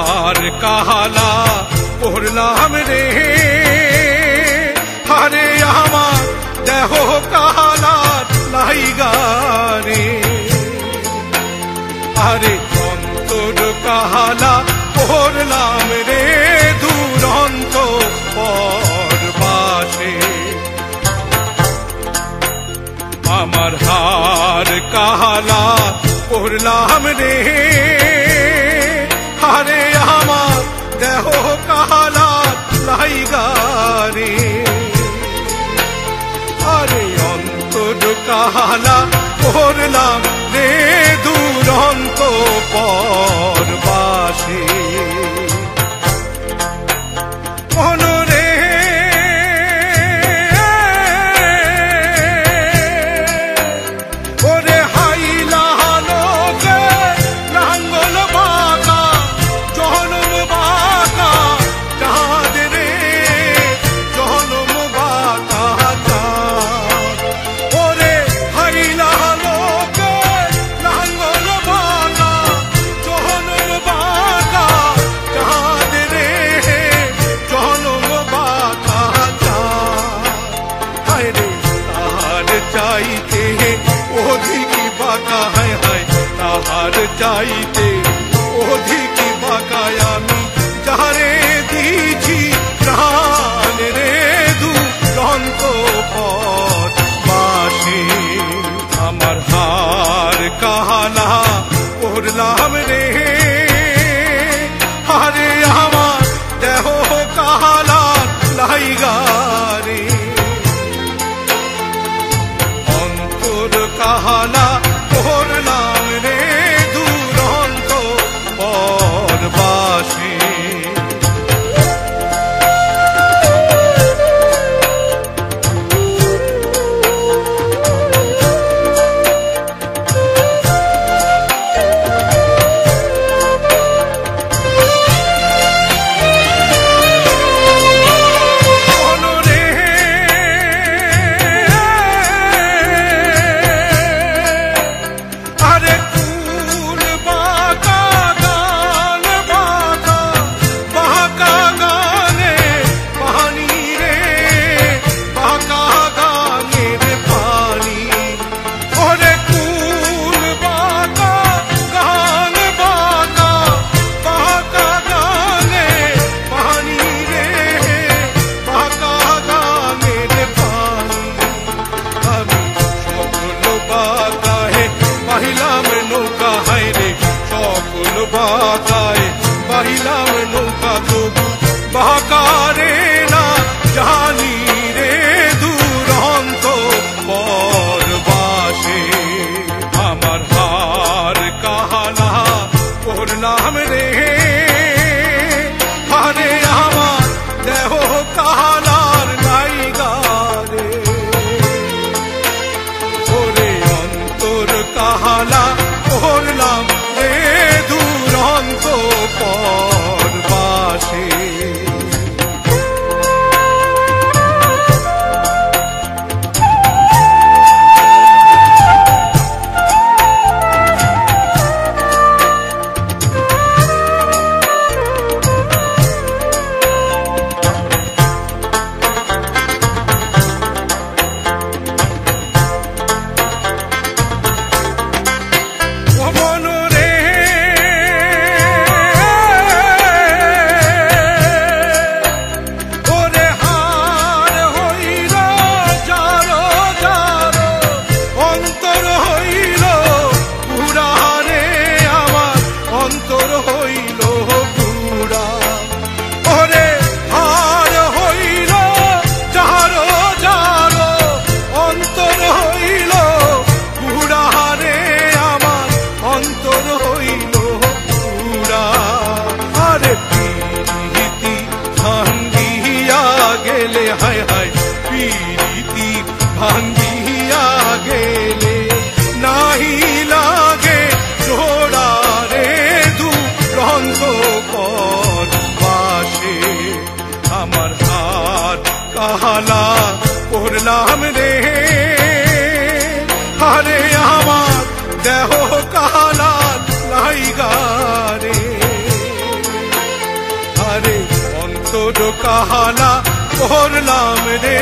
হার কাহালা পড়লাম রে, হারে আমার দেহ কাহালা লাইগা রে, আরে অন্তর কাহালা পড়লাম রে দুরন্ত পরবাসে। আমার হার কাহালা পড়লাম রে, হারে আমার দেহ কাহালা লাইগা রে, আরে অন্তর কাহালা পড়লাম রে দুরন্ত পরবাসে। চাইতে অধিক বাঁকায় আমি যারে দিছি প্রাণ রে দুরন্ত পরবাসে। আমার হার কাহালা পড়লাম রে, হারে আমার দেহ কাহালা লাইগা রে, অন্তর কাহালা পড়লাম রে দুরন্ত পরবাসে। বাঁকায় বাহিলাম নৌকা তবু বাঁকারে না জানি রে দুরন্ত পরবাসে। আমার হার কাহালা পড়লাম রে, হারে আমার দেহ কাহালার লাইগা রে, ওরে অন্তর কাহালা পড়লাম রে দুরন্ত পরবাসে। হায় হায় প্রীতি ভাঙ্গিয়া গেলে নাহি লাগে জোড়া রে দুরন্ত পরবাসে। আমার হাত কাহালা পড়লাম রে, হারে আমার দেহ কাহালা লাইগা রে, কাহালা করলাম রে